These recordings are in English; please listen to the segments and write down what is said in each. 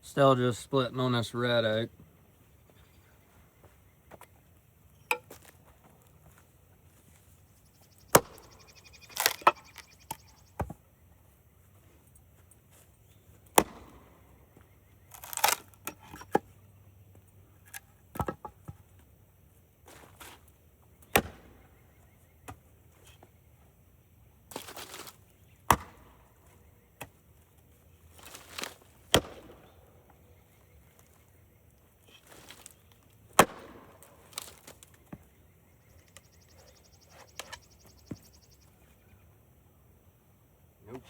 Still just splitting on this red oak. Nope.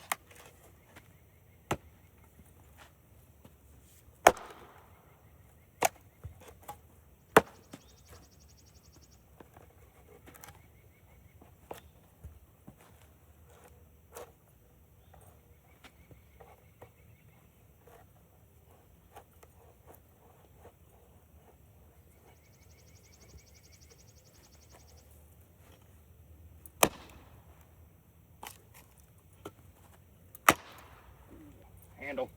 Handle.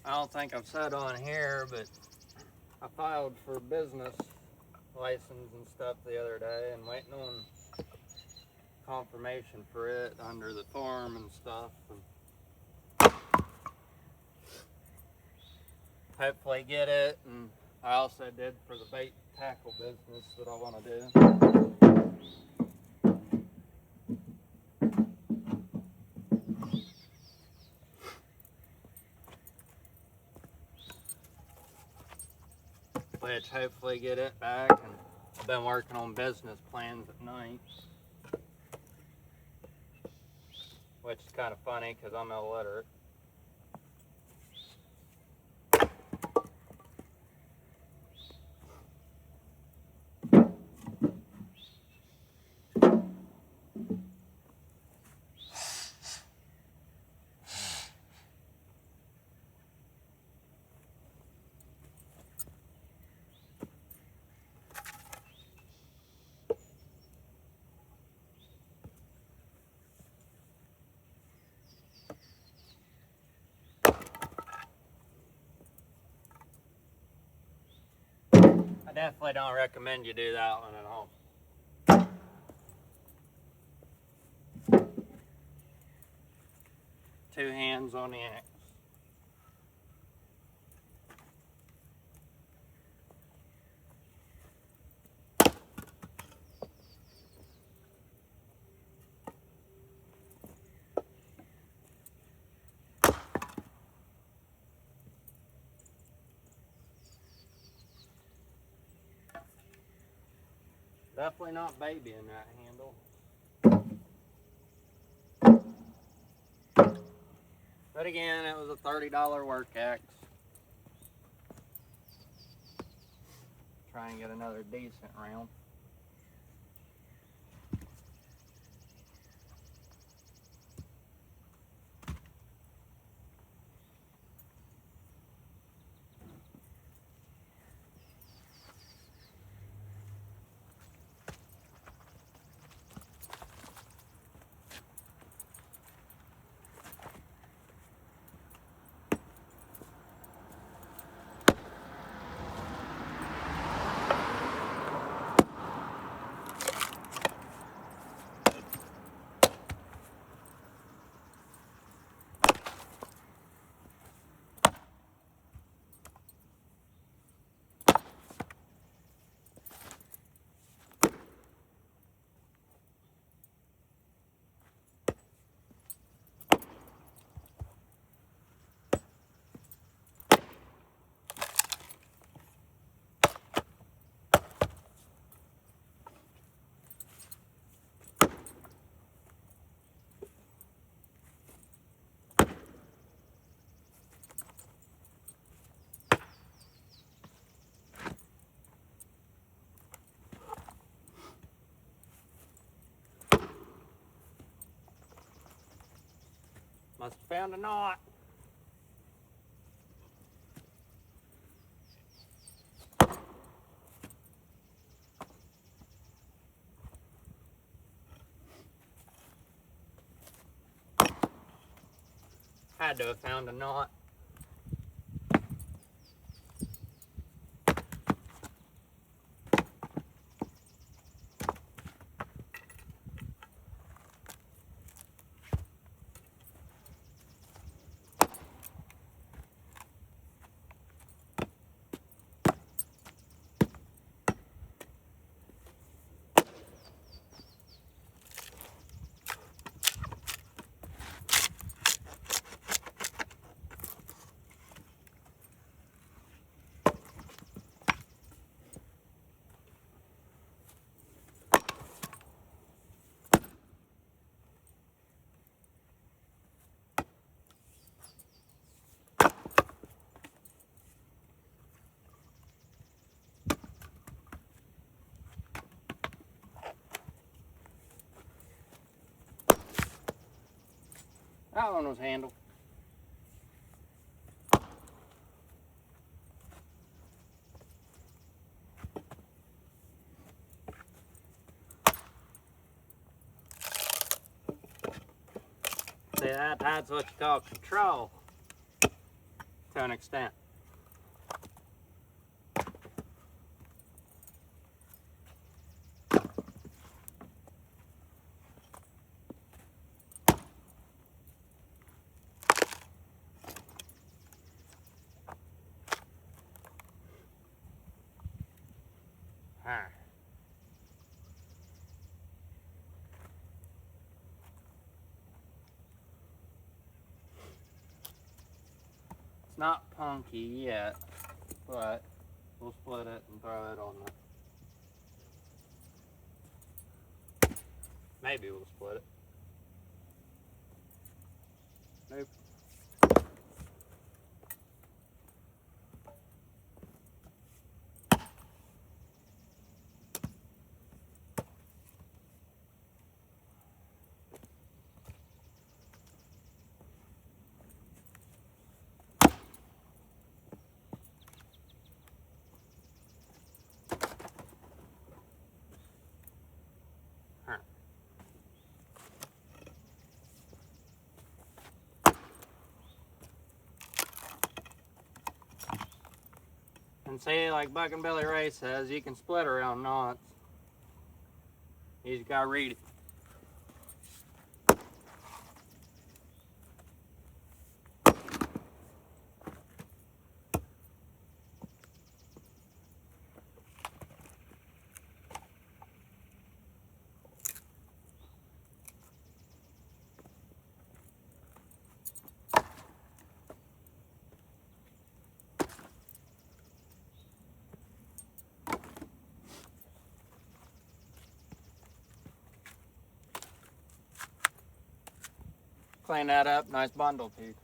I don't think I've said on here, but I filed for business license and stuff the other day and waiting on confirmation for it under the farm and stuff. And hopefully get it. And I also did for the bait tackle business that I want to do. Which hopefully get it back, and I've been working on business plans at night, which is kind of funny because I'm illiterate. I definitely don't recommend you do that one at home. Two hands on the axe. Definitely not babying that handle. But again, it was a $30 work axe. Try and get another decent round. Must have found a knot. Had to have found a knot. That one was handled. See, that's what you call control to an extent. Huh. It's not punky yet, but we'll split it and throw it on the... Maybe we'll split it. Nope. And see, like Buck and Billy Ray says, you can split around knots. You just gotta read it. Clean that up, nice bundle too.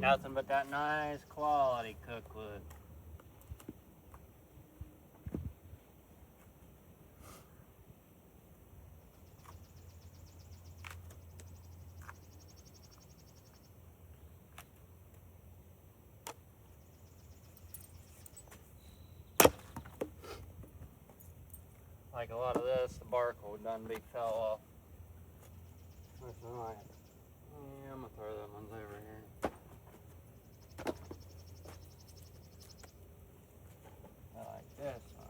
Nothing but that nice quality cook wood. Like a lot of this, the bark will done be fell off. Alright. Yeah, I'm gonna throw them ones over here. I like this one.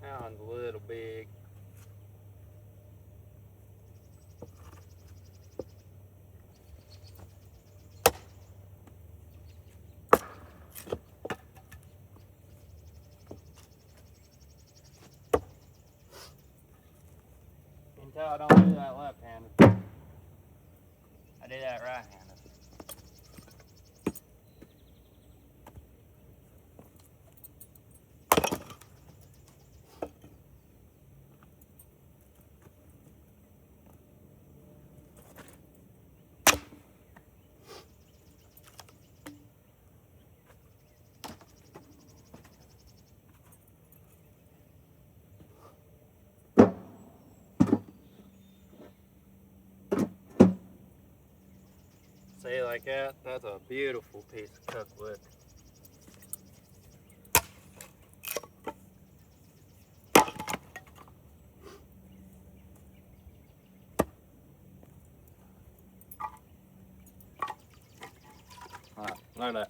That one's a little big. You can tell I don't do that left-handed. I do that right-handed. See, like that, that's a beautiful piece of cooked wood. Alright, look at that.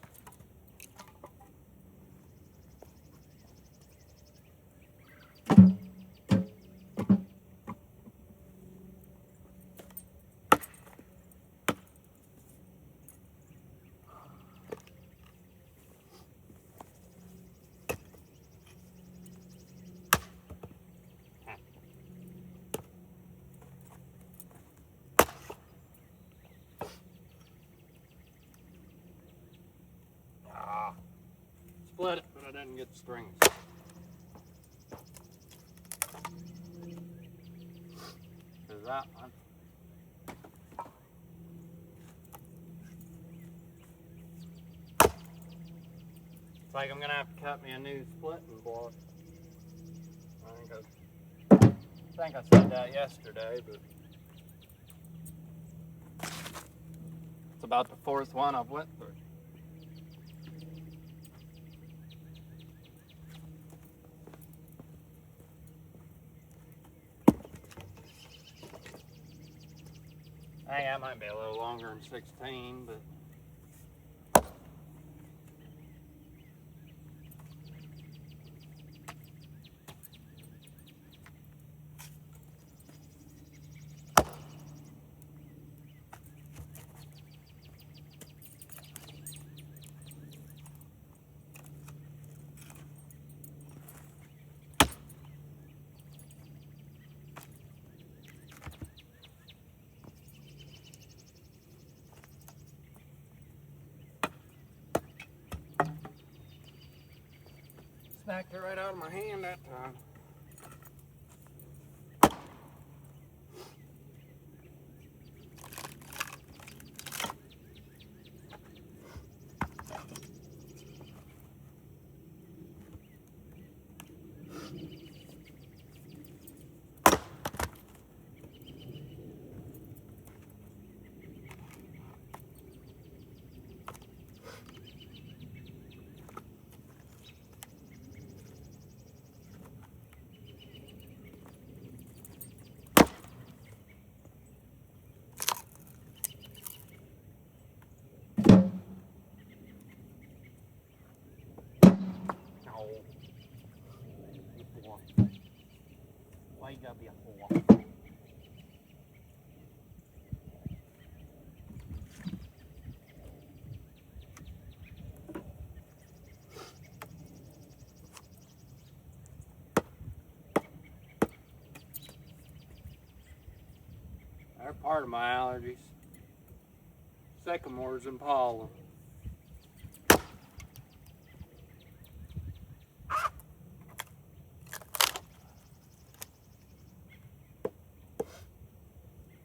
Split it, but I didn't get the strings. Cause that one. It's like I'm gonna have to cut me a new splitting block. I think I said that yesterday, but it's about the fourth one I've went through. I think that might be a little longer than 16, but snacked it right out of my hand that time. Why you gotta be a whore? They're part of my allergies. Sycamores and pollen.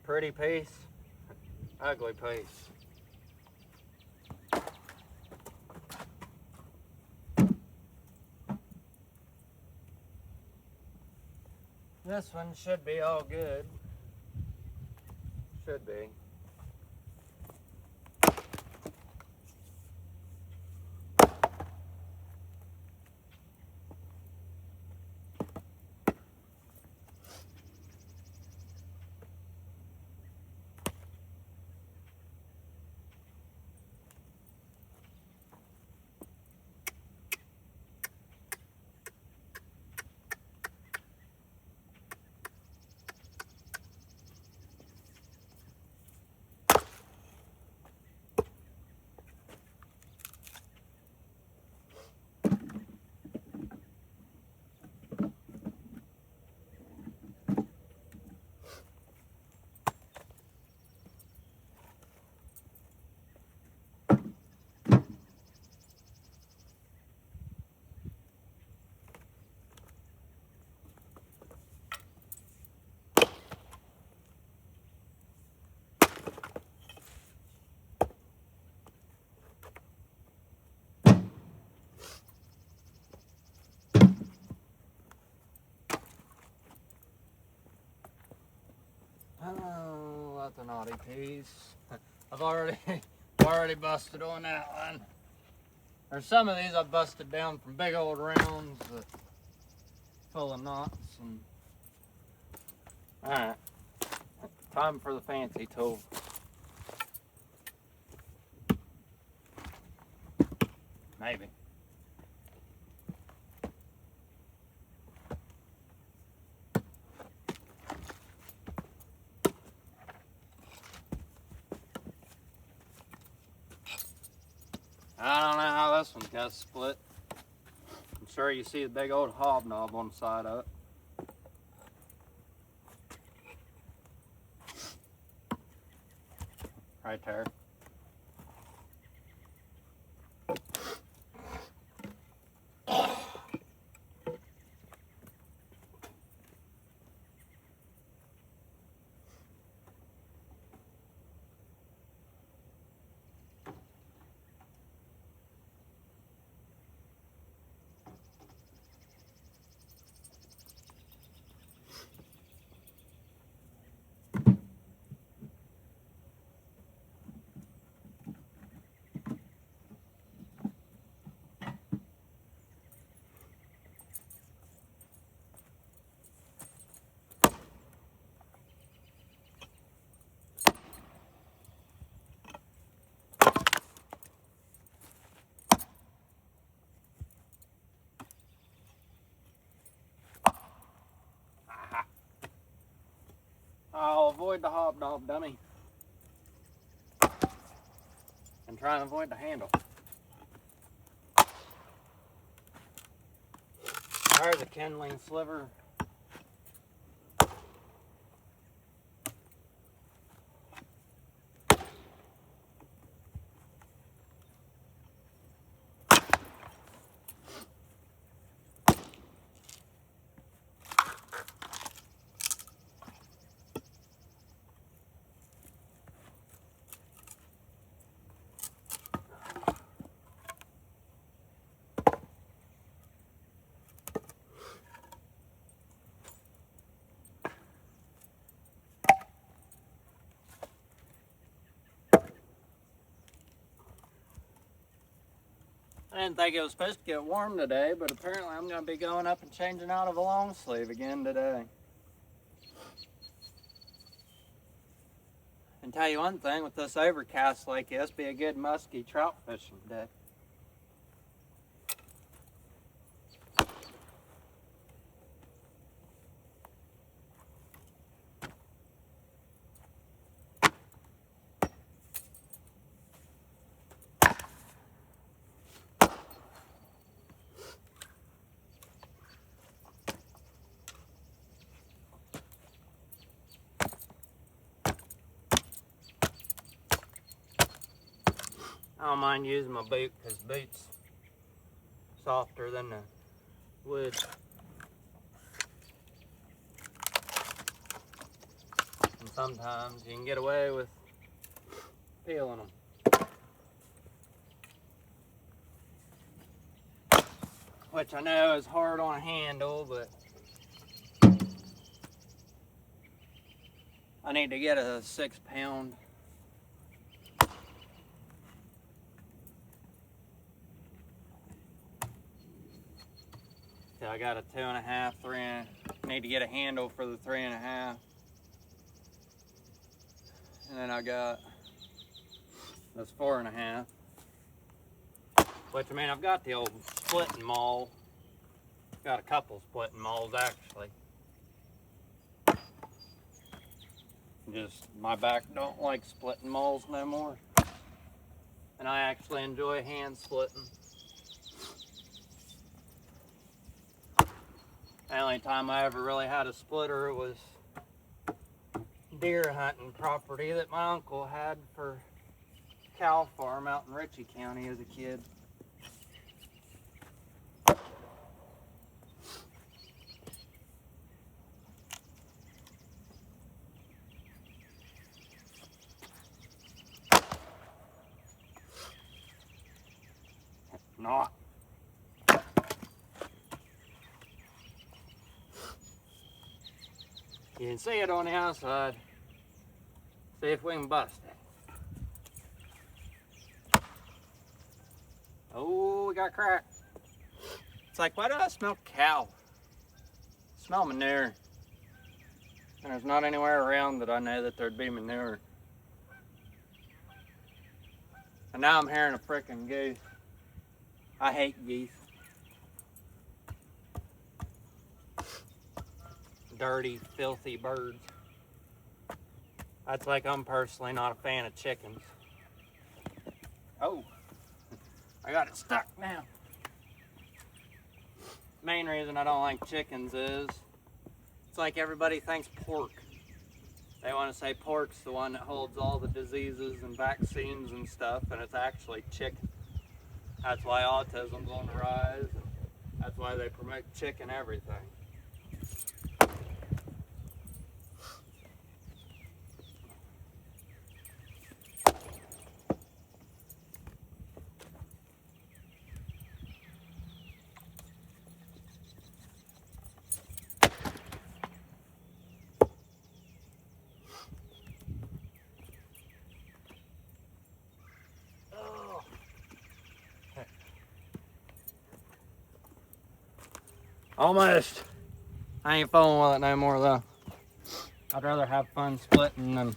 Pretty piece, ugly piece. This one should be all good. Should be. Oh, that's a naughty piece. I've already already busted on that one. There's some of these I busted down from big old rounds that full of knots. And alright, time for the fancy tool. Maybe. I don't know how this one got split. I'm sure you see the big old hobnob on the side of it. Right there. I'll avoid the hobnob, dummy. And try and avoid the handle. There's a kindling sliver. I didn't think it was supposed to get warm today, but apparently I'm going to be going up and changing out of a long sleeve again today. And tell you one thing, with this overcast like this, be a good musky trout fishing day. I don't mind using my boot because the boot's softer than the wood. And sometimes you can get away with peeling them. Which I know is hard on a handle, but I need to get a 6-pound. I got a 2.5, 3. Need to get a handle for the 3.5. And then I got this 4.5. Which, I mean, I've got the old splitting maul. Got a couple splitting mauls actually. Just my back don't like splitting mauls no more. And I actually enjoy hand splitting. The only time I ever really had a splitter was deer hunting property that my uncle had for cow farm out in Ritchie County as a kid. Not. You can see it on the outside. See if we can bust it. Oh, we got crack. It's like, why do I smell cow? I smell manure. And there's not anywhere around that I know that there'd be manure. And now I'm hearing a frickin' goose. I hate geese. Dirty, filthy birds. That's like I'm personally not a fan of chickens. Oh, I got it stuck now. Main reason I don't like chickens is it's like everybody thinks pork. They want to say pork's the one that holds all the diseases and vaccines and stuff, and it's actually chicken. That's why autism's on the rise. And that's why they promote chicken everything. Almost. I ain't fooling with it no more though. I'd rather have fun splitting than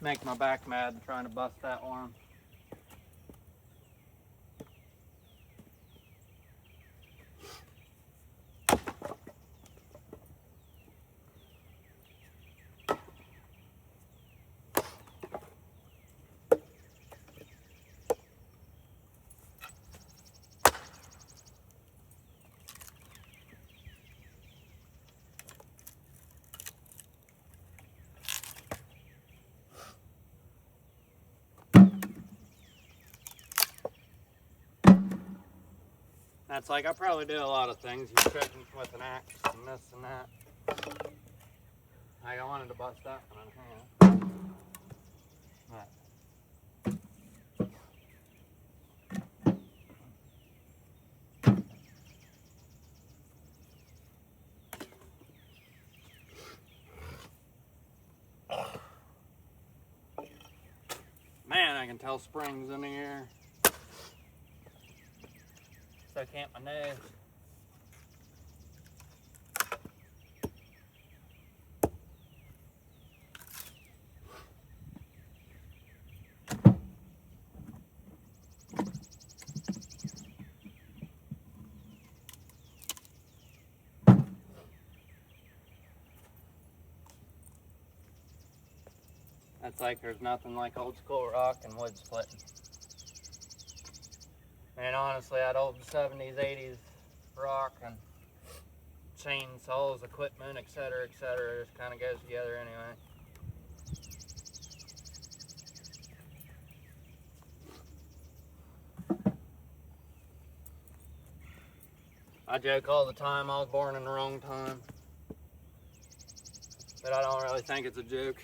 make my back mad trying to bust that worm. That's like, I probably do a lot of things. You're cooking with an axe and this and that. I wanted to bust that one in half. Man, I can tell springs in the air. So can't my nose. That's like there's nothing like old school rock and wood splitting. And honestly, that old 70s, 80s rock and chainsaws, equipment, etc., just kind of goes together anyway. I joke all the time I was born in the wrong time, but I don't really think it's a joke.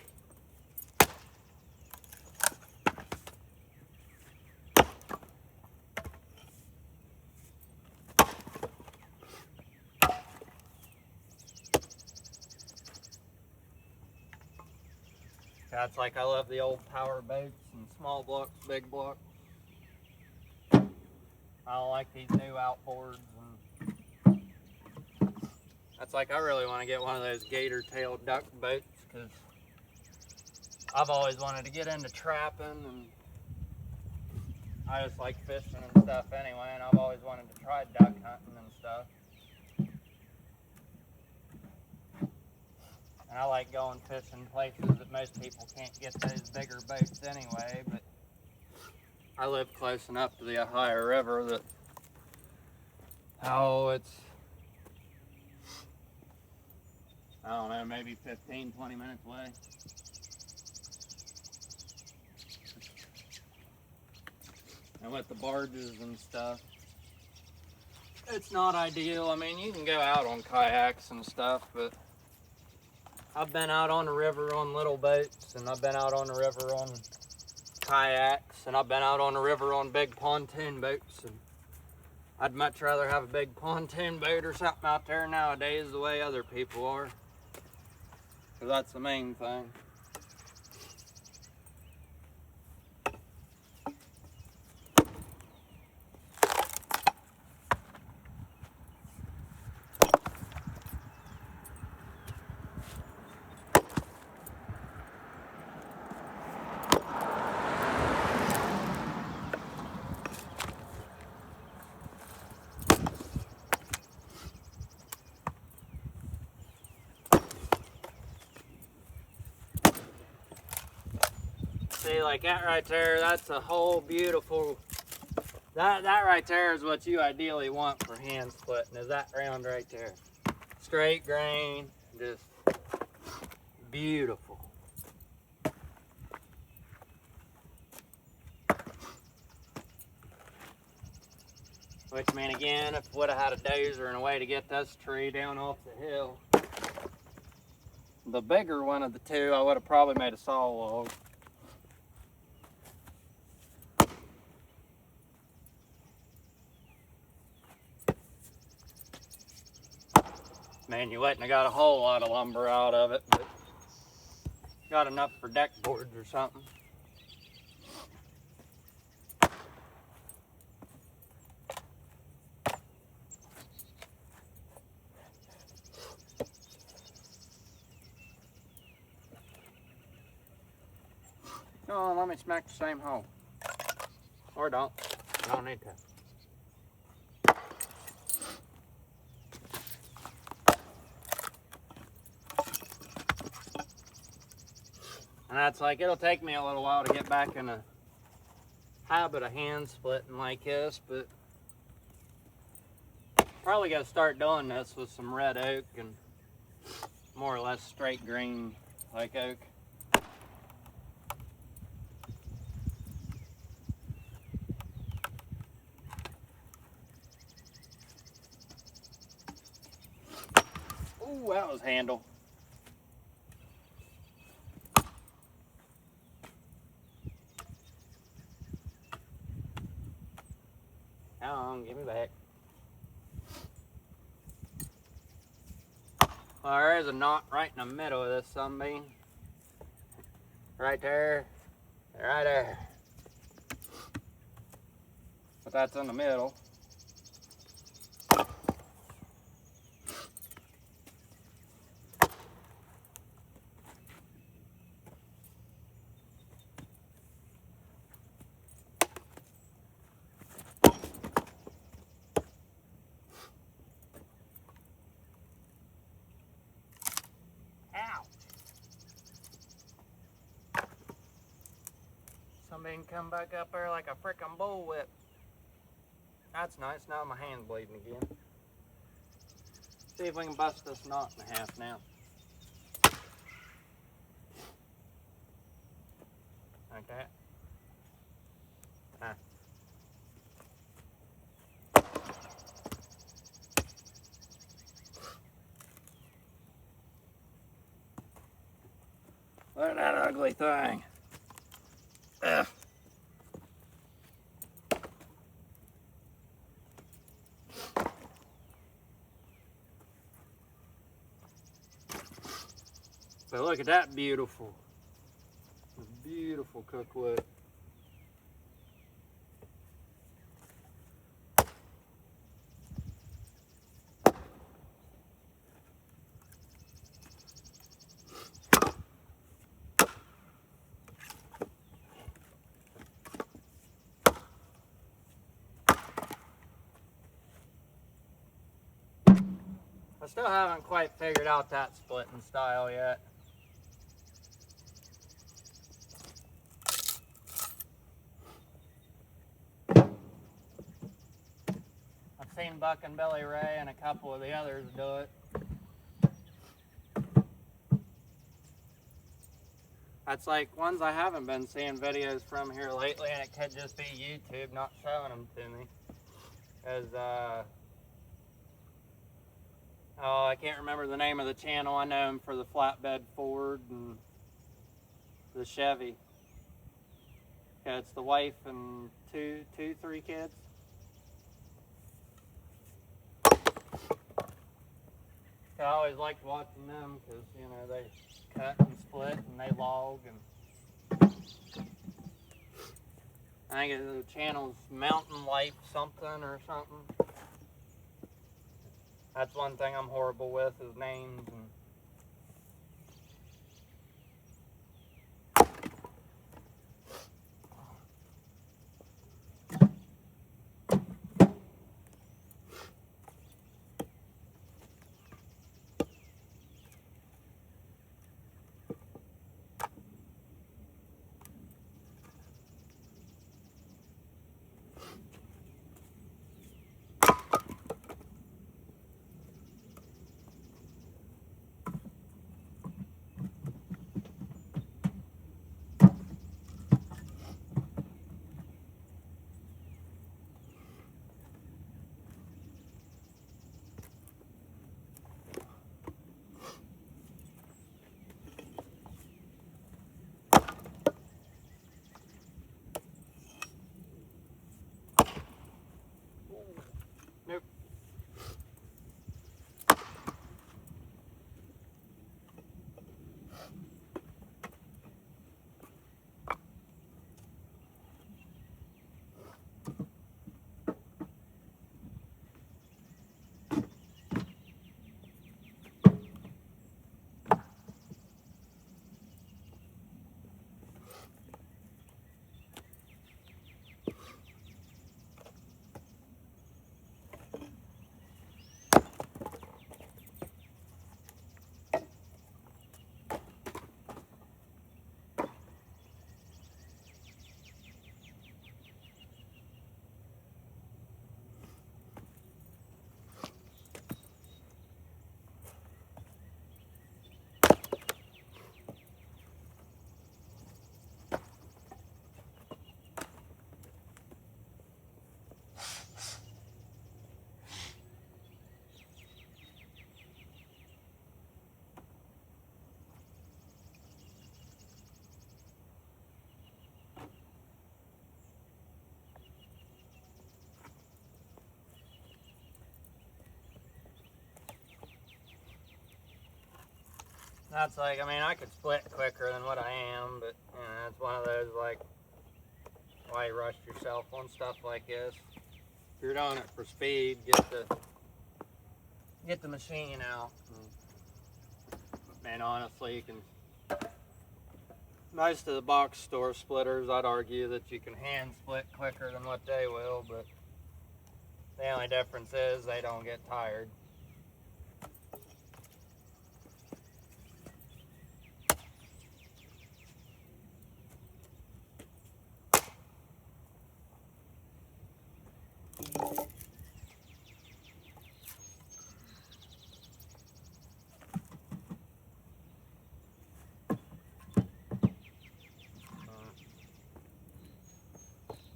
That's like I love the old power boats and small blocks, big blocks. I don't like these new outboards. And that's like I really want to get one of those gator-tailed duck boats because I've always wanted to get into trapping and I just like fishing and stuff anyway, and I've always wanted to try duck hunting and stuff. And I like going fishing places that most people can't get those bigger boats anyway, but I live close enough to the Ohio River that, it's, I don't know, maybe 15, 20 minutes away. And with the barges and stuff, it's not ideal. I mean, you can go out on kayaks and stuff, but I've been out on the river on little boats, and I've been out on the river on kayaks, and I've been out on the river on big pontoon boats, and I'd much rather have a big pontoon boat or something out there nowadays the way other people are, because that's the main thing. see, like that right there, that's a whole beautiful, that right there is what you ideally want for hand splitting, is that round right there. Straight grain, just beautiful. Which, man, again, if would have had a dozer and a way to get this tree down off the hill, the bigger one of the two, I would have probably made a saw log. Man, you wouldn't have got a whole lot of lumber out of it, but got enough for deck boards or something. Come on, let me smack the same hole. Or don't. Don't need to. And that's like, it'll take me a little while to get back in a habit of hand splitting like this, but probably got to start doing this with some red oak and more or less straight green like oak. Ooh, that was handle. Come on, give me back. Well, there is a knot right in the middle of this sunbeam. Right there. Right there. But that's in the middle. Somebody can come back up there like a frickin' bullwhip. That's nice. Now my hand's bleeding again. See if we can bust this knot in half now. Like that. Ah. Look at that ugly thing. Ugh. So look at that beautiful cookwood. I still haven't quite figured out that splitting style yet. I've seen Buck and Billy Ray and a couple of the others do it. That's like ones I haven't been seeing videos from here lately, and it could just be YouTube not showing them to me. Oh, I can't remember the name of the channel. I know him for the flatbed Ford and the Chevy. Yeah, it's the wife and three kids. I always liked watching them because, you know, they cut and split and they log, and I think the channel's Mountain Life something or something. That's one thing I'm horrible with, is names. And That's like, I mean, I could split quicker than what I am, but you know, it's one of those like, why rush yourself on stuff like this? If you're doing it for speed, get the machine out. And honestly, you can. Most of the box store splitters, I'd argue that you can hand split quicker than what they will, but the only difference is they don't get tired.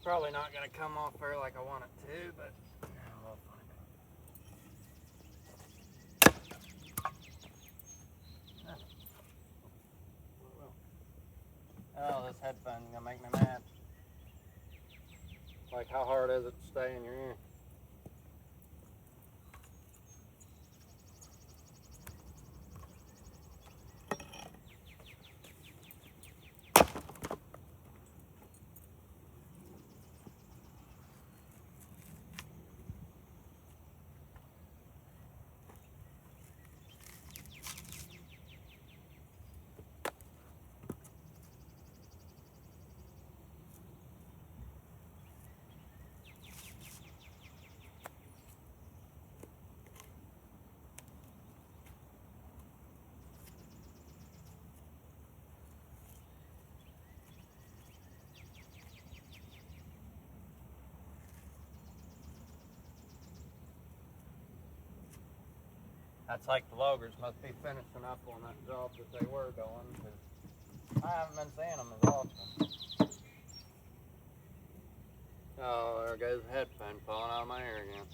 Probably not going to come off there like I want it to, but we'll find out. Oh, this headphone's going to make me mad. Like, how hard is it to stay in your ear? That's like the loggers must be finishing up on that job that they were doing, because I haven't been seeing them as often. Oh, there goes the headphone falling out of my ear again.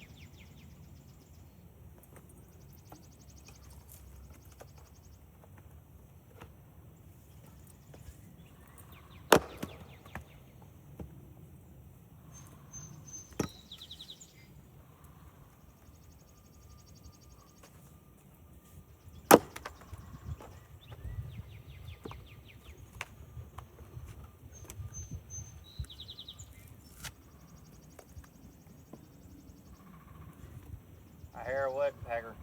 I hear a woodpecker.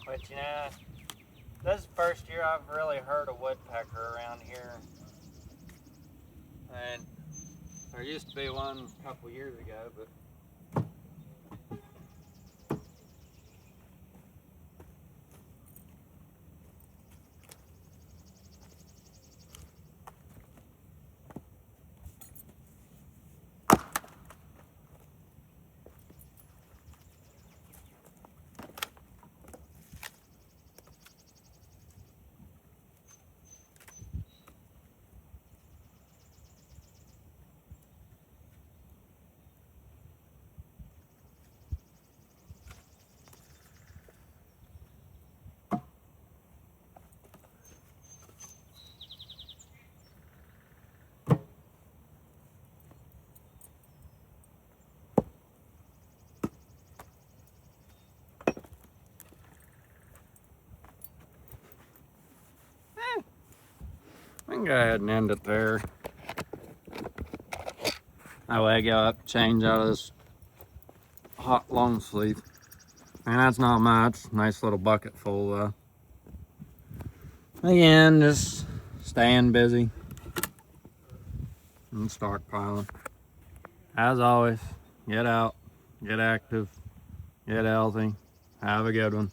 But you know, this is the first year I've really heard a woodpecker around here. And there used to be one a couple years ago, but I can go ahead and end it there. That way I go up, change out of this hot long sleeve. And that's not much. Nice little bucket full though. Again, just staying busy. and stockpiling. As always, get out, get active, get healthy. Have a good one.